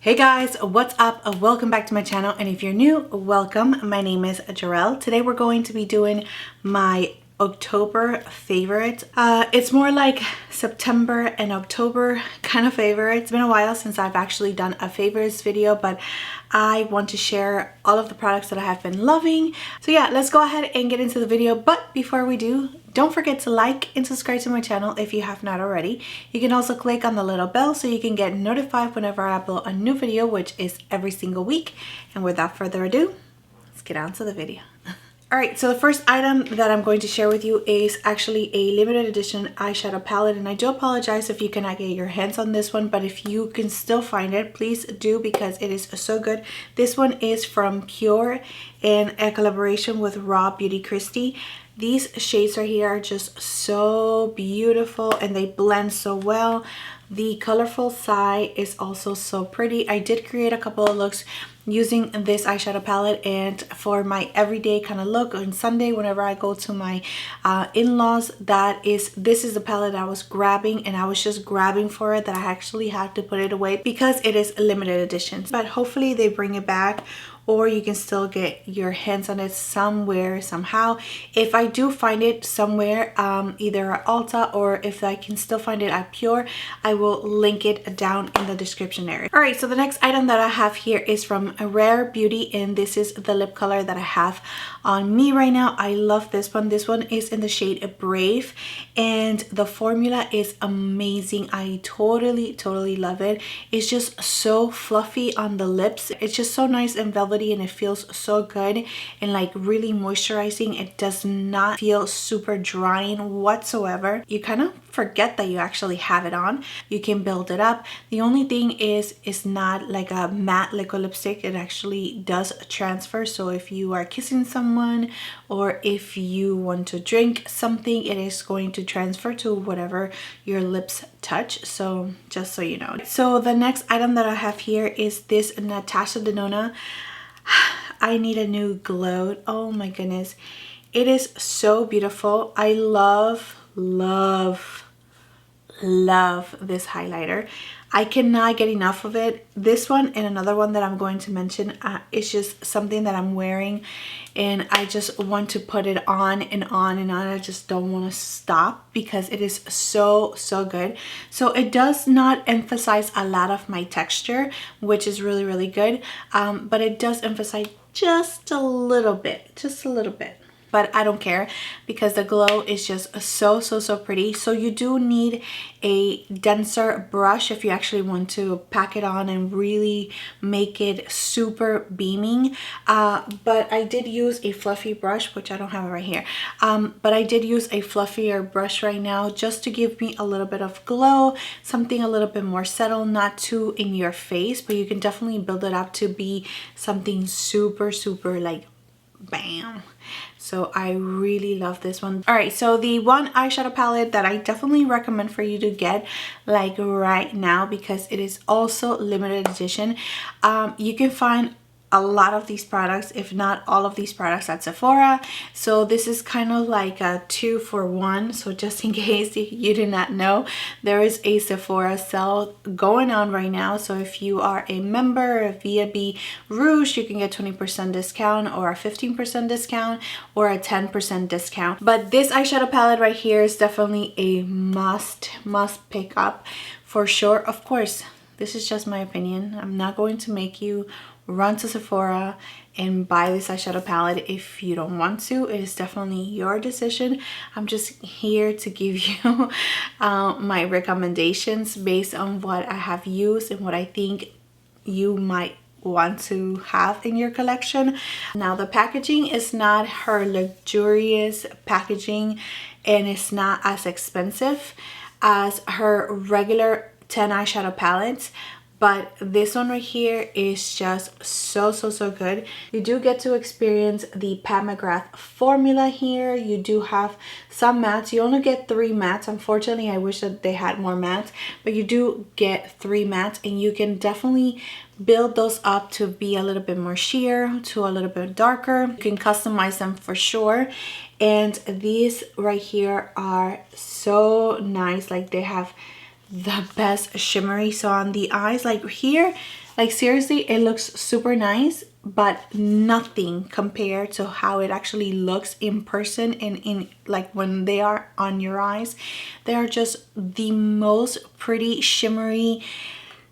Hey guys, what's up? Welcome back to my channel, and if you're new, welcome. My name is Gerel. Today we're going to be doing my October favorite. It's more like September and October kind of favorite. It's been a while since I've actually done a favorites video, but I want to share all of the products that I have been loving. So yeah, let's go ahead and get into the video. But before we do, don't forget to like and subscribe to my channel if you have not already. You can also click on the little bell so you can get notified whenever I upload a new video, which is every single week. And without further ado, let's get on to the video. Alright, so the first item that I'm going to share with you is actually a limited edition eyeshadow palette, and I do apologize if you cannot get your hands on this one, but if you can still find it, please do, because it is so good. This one is from Pure in a collaboration with Raw Beauty Christie. These shades right here are just so beautiful and they blend so well. The colorful side is also so pretty. I did create a couple of looks using this eyeshadow palette, and for my everyday kind of look on Sunday whenever I go to my in-laws, this is the palette I was grabbing, and I was just grabbing for it that I actually had to put it away because it is a limited edition. But hopefully they bring it back, or you can still get your hands on it somewhere, somehow. If I do find it somewhere, either at Ulta, or if I can still find it at Pure, I will link it down in the description area. Alright, so the next item that I have here is from Rare Beauty, and this is the lip color that I have on me right now. I love this one. This one is in the shade Brave, and the formula is amazing. I totally love it. It's just so fluffy on the lips. It's just so nice and velvety, and it feels so good and like really moisturizing. It does not feel super drying whatsoever. You kind of forget that you actually have it on. You can build it up. The only thing is it's not like a matte liquid lipstick. It actually does transfer, so if you are kissing someone or if you want to drink something, it is going to transfer to whatever your lips touch. So just so you know. So the next item that I have here is this Natasha Denona. I need a new glow. Oh my goodness, it is so beautiful. I love this highlighter. I cannot get enough of it. This one and another one that I'm going to mention, it's just something that I'm wearing, and I just want to put it on and on and on. I just don't want to stop because it is so good. So it does not emphasize a lot of my texture, which is really good, but it does emphasize just a little bit, but I don't care because the glow is just so pretty. So you do need a denser brush if you actually want to pack it on and really make it super beaming, but I did use a fluffy brush, which I don't have it right here, but I did use a fluffier brush right now just to give me a little bit of glow, something a little bit more settled, not too in your face, but you can definitely build it up to be something super like bam. So I really love this one. All right, so the one eyeshadow palette that I definitely recommend for you to get like right now, because it is also limited edition. You can find a lot of these products, if not all of these products, at Sephora. So this is kind of like a 2-for-1. So just in case you do not know, there is a Sephora sale going on right now. So if you are a member of VIB Rouge, you can get 20% discount, or a 15% discount, or a 10% discount. But this eyeshadow palette right here is definitely a must pick up for sure. Of course, this is just my opinion. I'm not going to make you run to Sephora and buy this eyeshadow palette if you don't want to. It is definitely your decision. I'm just here to give you my recommendations based on what I have used and what I think you might want to have in your collection. Now, the packaging is not her luxurious packaging, and it's not as expensive as her regular 10 eyeshadow palettes, but this one right here is just so good. You do get to experience the Pat McGrath formula here. You do have some mattes. You only get 3 mattes. Unfortunately, I wish that they had more mattes, but you do get 3 mattes, and you can definitely build those up to be a little bit more sheer, to a little bit darker. You can customize them for sure. And these right here are so nice. Like, they have the best shimmery. So on the eyes, like here, Like seriously, it looks super nice, but nothing compared to how it actually looks in person and in like when they are on your eyes. They are just the most pretty, shimmery,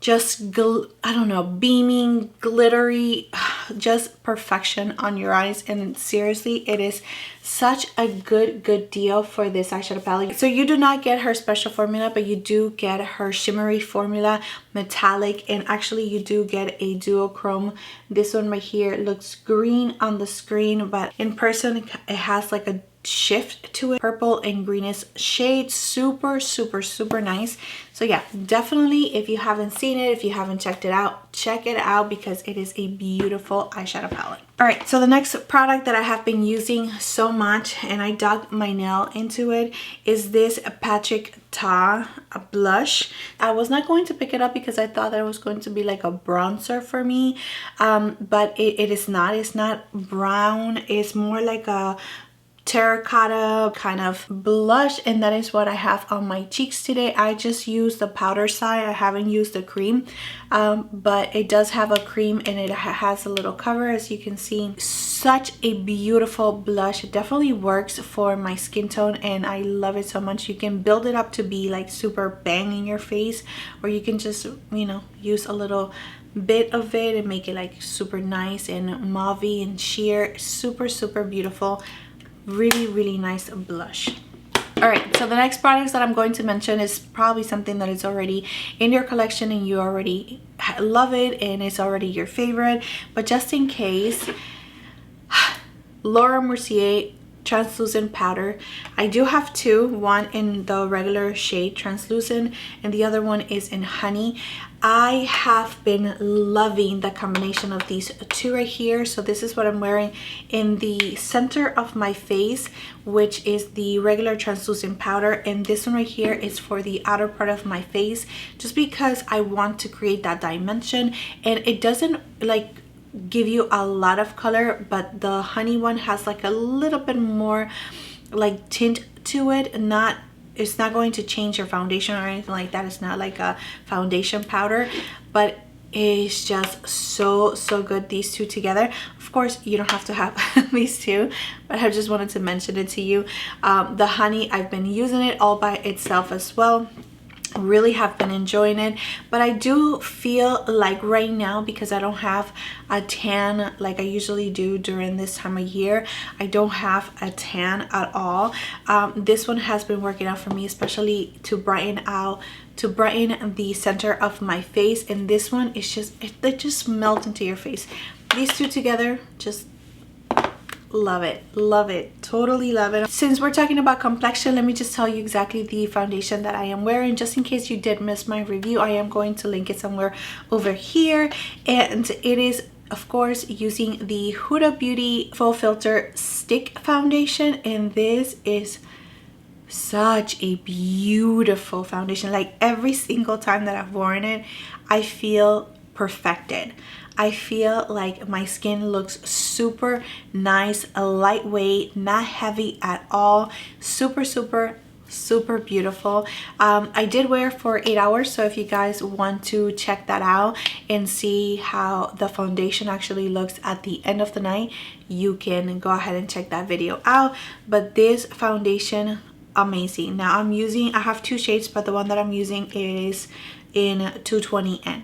just I don't know, beaming, glittery, just perfection on your eyes. And seriously, it is such a good deal for this eyeshadow palette. So you do not get her special formula, but you do get her shimmery formula, metallic, and actually you do get a duochrome. This one right here looks green on the screen, but in person it has like a shift to it, purple and greenish shade. Super nice. So yeah, definitely, if you haven't seen it, if you haven't checked it out, check it out because it is a beautiful eyeshadow palette. All right, so the next product that I have been using so much and I dug my nail into it is this Patrick Ta blush. I was not going to pick it up because I thought that it was going to be like a bronzer for me, but it is not. It's not brown. It's more like a terracotta kind of blush, and that is what I have on my cheeks today. I just used the powder side. I haven't used the cream, but it does have a cream and it has a little cover, as you can see. Such a beautiful blush. It definitely works for my skin tone and I love it so much. You can build it up to be like super bang in your face, or you can just, you know, use a little bit of it and make it like super nice and mauvey and sheer. Super beautiful. Really nice blush. All right, so the next products that I'm going to mention is probably something that is already in your collection and you already love it and it's already your favorite, but just in case, Laura Mercier translucent powder. I do have two, one in the regular shade translucent and the other one is in honey. I have been loving the combination of these two right here. So this is what I'm wearing in the center of my face, which is the regular translucent powder, and this one right here is for the outer part of my face, just because I want to create that dimension. And it doesn't like give you a lot of color, but the honey one has like a little bit more like tint to it. It's not going to change your foundation or anything like that. It's not like a foundation powder, but it's just so good, these two together. Of course, you don't have to have these two, but I just wanted to mention it to you. The honey, I've been using it all by itself as well. Really have been enjoying it, but I do feel like right now, because I don't have a tan like I usually do during this time of year, I don't have a tan at all. This one has been working out for me, especially to brighten the center of my face, and this one is just, it just melts into your face. These two together, just love it, totally love it. Since we're talking about complexion, let me just tell you exactly the foundation that I am wearing, just in case you did miss my review. I am going to link it somewhere over here, and it is of course using the Huda Beauty FauxFilter stick foundation, and this is such a beautiful foundation. Like every single time that I've worn it, I feel perfected. I feel like my skin looks super nice, lightweight, not heavy at all. Super beautiful. I did wear for 8 hours, so if you guys want to check that out and see how the foundation actually looks at the end of the night, you can go ahead and check that video out. But this foundation, amazing. Now I have two shades, but the one that I'm using is in 220N.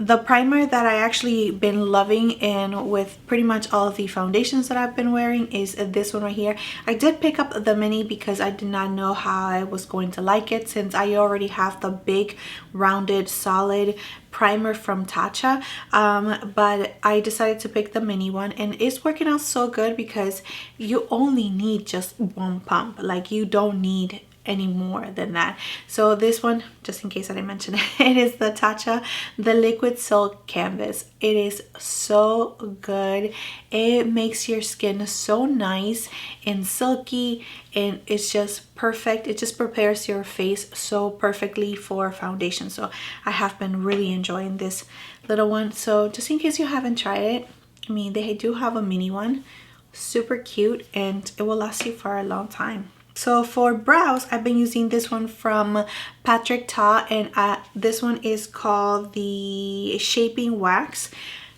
The primer that I actually been loving, and with pretty much all of the foundations that I've been wearing, is this one right here. I did pick up the mini because I did not know how I was going to like it, since I already have the big rounded solid primer from Tatcha, but I decided to pick the mini one, and it's working out so good because you only need just one pump. Like you don't need any more than that. So this one, just in case I didn't mention it, it is the Tatcha, the liquid silk canvas. It is so good. It makes your skin so nice and silky, and it's just perfect. It just prepares your face so perfectly for foundation. So I have been really enjoying this little one. So just in case you haven't tried it, I mean, they do have a mini one, super cute, and it will last you for a long time. So for brows, I've been using this one from Tatcha, and this one is called the Shaping Wax.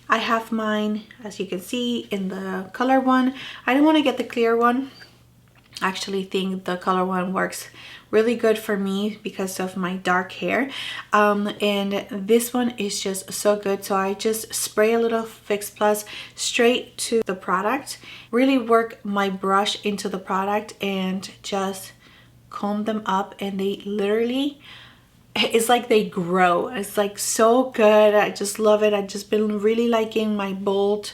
I have mine, as you can see, in the color one. I didn't want to get the clear one. I actually think the color one works really good for me because of my dark hair, and this one is just so good. So I just spray a little Fix Plus straight to the product, really work my brush into the product and just comb them up, and they literally, it's like they grow. It's like so good. I just love it. I've just been really liking my bold,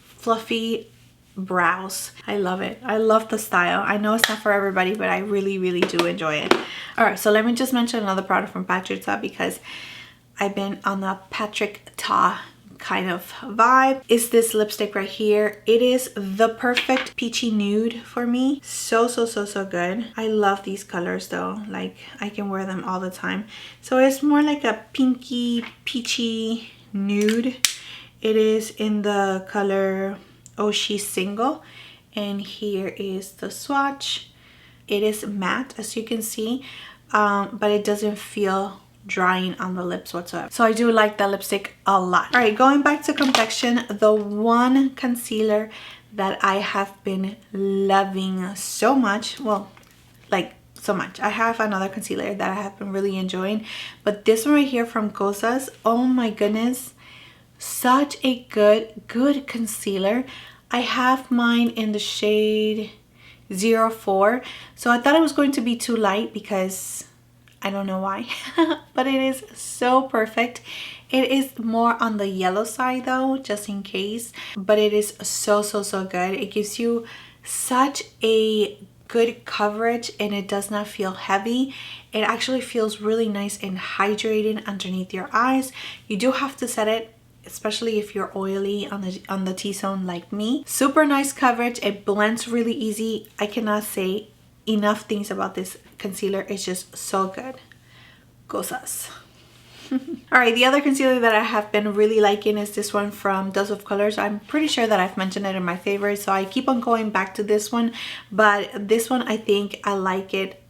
fluffy brows. I love it. I love the style. I know it's not for everybody, but I really do enjoy it. All right, so let me just mention another product from Tatcha because I've been on the Tatcha kind of vibe. Is this lipstick right here. It is the perfect peachy nude for me. So good. I love these colors though. Like, I can wear them all the time. So it's more like a pinky peachy nude. It is in the color Oh She's Single, and here is the swatch. It is matte, as you can see, but it doesn't feel drying on the lips whatsoever. So I do like the lipstick a lot. All right, going back to complexion, the one concealer that I have been loving so much, well, like so much. I have another concealer that I have been really enjoying, but this one right here from Cosas, oh my goodness, such a good concealer. I have mine in the shade 04. So I thought it was going to be too light because I don't know why, but it is so perfect. It is more on the yellow side though, just in case, but it is so good. It gives you such a good coverage and it does not feel heavy. It actually feels really nice and hydrating underneath your eyes. You do have to set it, especially if you're oily on the T-zone like me. Super nice coverage. It blends really easy. I cannot say enough things about this concealer. It's just so good. Cosas. All right, the other concealer that I have been really liking is this one from Dose of Colors. I'm pretty sure that I've mentioned it in my favorites, so I keep on going back to this one, but this one I think I like it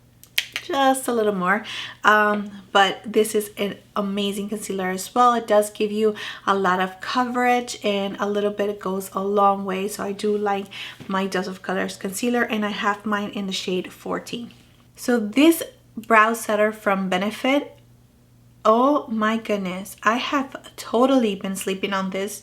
just a little more, but this is an amazing concealer as well. It does give you a lot of coverage and a little bit goes a long way. So I do like my Dose of Colors concealer, and I have mine in the shade 14. So this brow setter from Benefit, oh my goodness, I have totally been sleeping on this.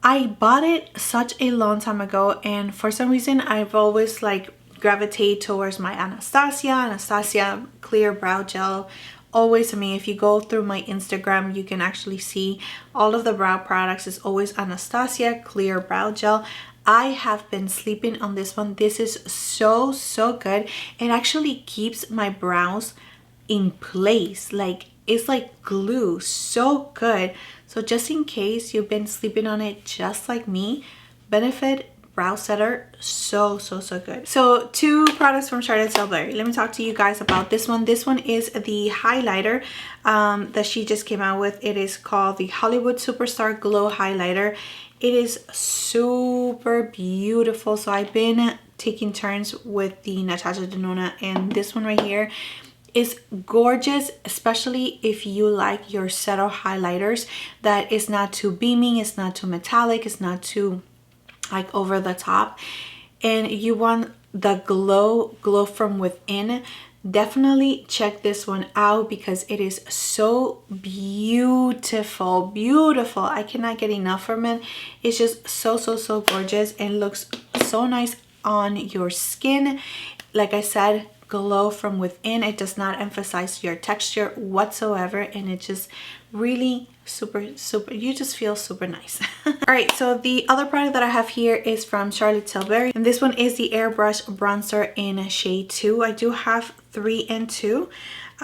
I bought it such a long time ago, and for some reason I've always like gravitate towards my Anastasia clear brow gel. Always, I mean, if you go through my Instagram, you can actually see all of the brow products is always Anastasia clear brow gel. I have been sleeping on this one. This is so good. It actually keeps my brows in place. Like, it's like glue. So good. So just in case you've been sleeping on it just like me, Benefit brow setter, so good. So two products from Tilbury. Let me talk to you guys about this one. This one is the highlighter that she just came out with. It is called the Hollywood Superstar Glow Highlighter. It is super beautiful. So I've been taking turns with the Natasha Denona, and this one right here is gorgeous, especially if you like your subtle highlighters that is not too beaming, it's not too metallic, it's not too like over the top, and you want the glow from within. Definitely check this one out because it is so beautiful. I cannot get enough from it. It's just so gorgeous and looks so nice on your skin. Like I said, glow from within. It does not emphasize your texture whatsoever, and it just really super, you just feel super nice. All right, so the other product that I have here is from Tilbury, and this one is the Airbrush Bronzer in shade 2. I do have 3 and 2.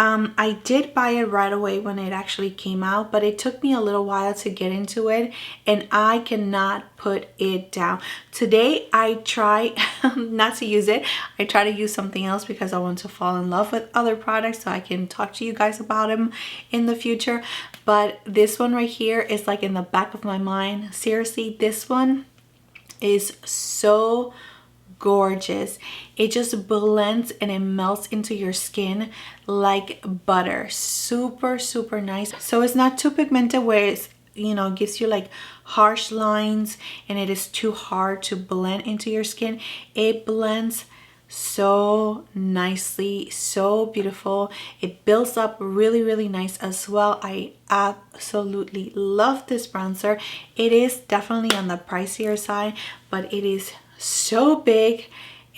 I did buy it right away when it actually came out, but it took me a little while to get into it, and I cannot put it down. Today I try not to use it. I try to use something else because I want to fall in love with other products so I can talk to you guys about them in the future. But this one right here is like in the back of my mind. Seriously, this one is so gorgeous. It just blends and it melts into your skin like butter. Super, super nice. So it's not too pigmented where it's, you know, gives you like harsh lines and it is too hard to blend into your skin. It blends so nicely, so beautiful. It builds up really, really nice as well. I absolutely love this bronzer. It is definitely on the pricier side, but it is so big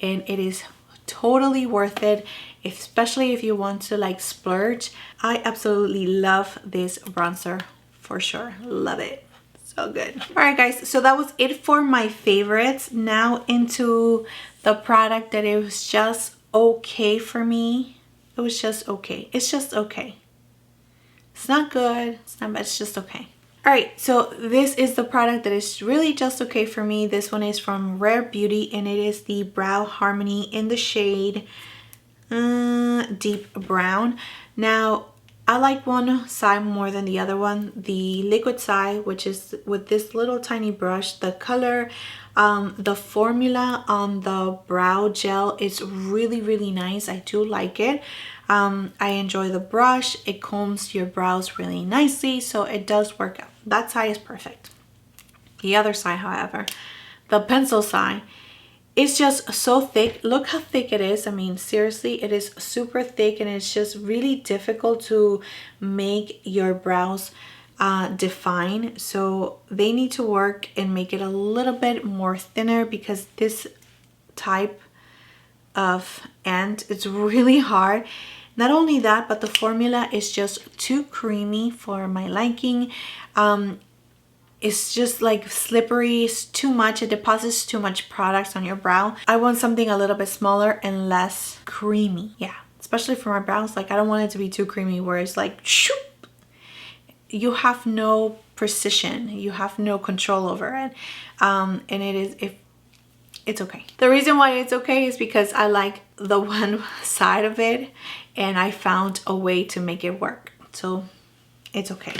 and it is totally worth it, especially if you want to like splurge. I absolutely love this bronzer for sure. Love it. So good. All right, guys, so that was it for my favorites. Now into the product that it was just okay for me. It was just okay. It's just okay. It's not good, it's not bad, it's just okay. All right, so this is the product that is really just okay for me. This one is from Rare Beauty and it is the Brow Harmony in the shade Deep Brown. Now, I like one side more than the other one. The liquid side, which is with this little tiny brush, the color, the formula on the brow gel is really, really nice. I do like it. I enjoy the brush. It combs your brows really nicely, so it does work out. That side is perfect. The other side, however, the pencil side, it's just so thick. Look how thick it is. I mean, seriously, it is super thick and it's just really difficult to make your brows define. So they need to work and make it a little bit more thinner because this type of end, it's really hard. Not only that, but the formula is just too creamy for my liking. It's just like slippery, it's too much, it deposits too much products on your brow. I want something a little bit smaller and less creamy. Yeah, especially for my brows, like I don't want it to be too creamy where it's like shoop. You have no precision, you have no control over it. And it's okay. The reason why it's okay is because I like the one side of it and I found a way to make it work. So it's okay.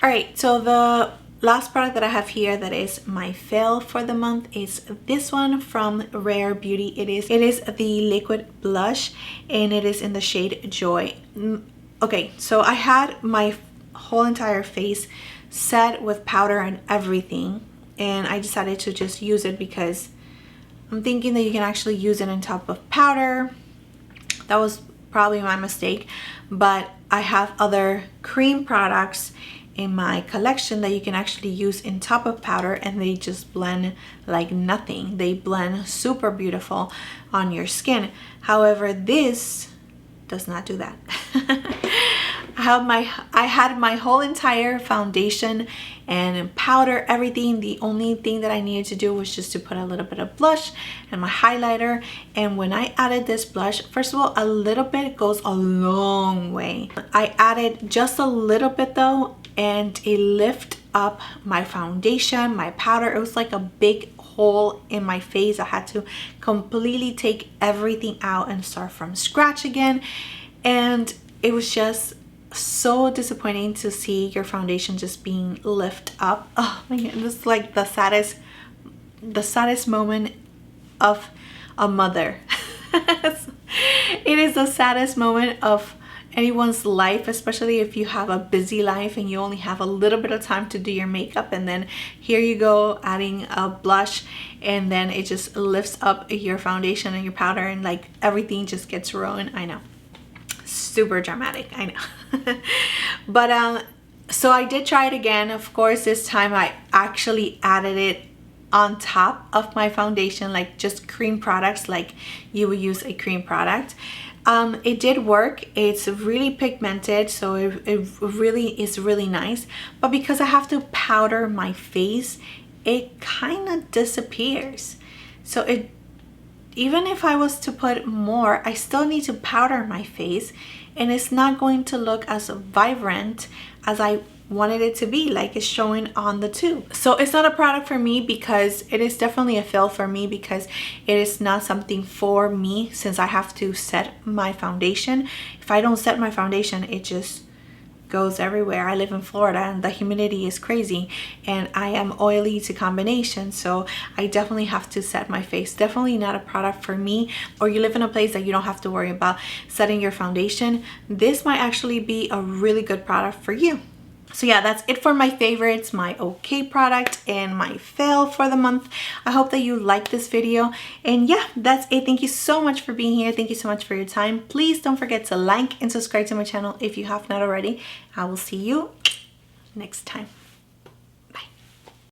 All right, so the last product that I have here that is my fail for the month is this one from Rare Beauty. It is the liquid blush and it is in the shade Joy. Okay, so I had my whole entire face set with powder and everything and I decided to just use it because I'm thinking that you can actually use it on top of powder. That was probably my mistake, but I have other cream products in my collection that you can actually use in top of powder and they just blend like nothing. They blend super beautiful on your skin. However, this does not do that. I had my whole entire foundation and powder, everything. The only thing that I needed to do was just to put a little bit of blush and my highlighter. And when I added this blush, first of all, a little bit goes a long way. I added just a little bit though, and it lifted up my foundation, my powder. It was like a big hole in my face. I had to completely take everything out and start from scratch again. And it was just so disappointing to see your foundation just being lifted up. Oh my god, this is like the saddest moment of a mother. It is the saddest moment of anyone's life, especially if you have a busy life and you only have a little bit of time to do your makeup, and then here you go adding a blush and then it just lifts up your foundation and your powder and like everything just gets ruined. I know, super dramatic, I know. But so I did try it again. Of course, this time I actually added it on top of my foundation, like just cream products, like you would use a cream product. It did work. It's really pigmented, so it really is really nice, but because I have to powder my face, it kind of disappears. So it, even if I was to put more, I still need to powder my face and it's not going to look as vibrant as I wanted it to be, like it's showing on the tube. So it's not a product for me, because it is definitely a fail for me, because it is not something for me, since I have to set my foundation. If I don't set my foundation, it just goes everywhere. I live in Florida and the humidity is crazy, and I am oily to combination, so I definitely have to set my face. Definitely not a product for me. Or you live in a place that you don't have to worry about setting your foundation, this might actually be a really good product for you. So yeah, that's it for my favorites, my okay product, and my fail for the month. I hope that you liked this video, and yeah, that's it. Thank you so much for being here. Thank you so much for your time. Please don't forget to like and subscribe to my channel if you have not already. I will see you next time.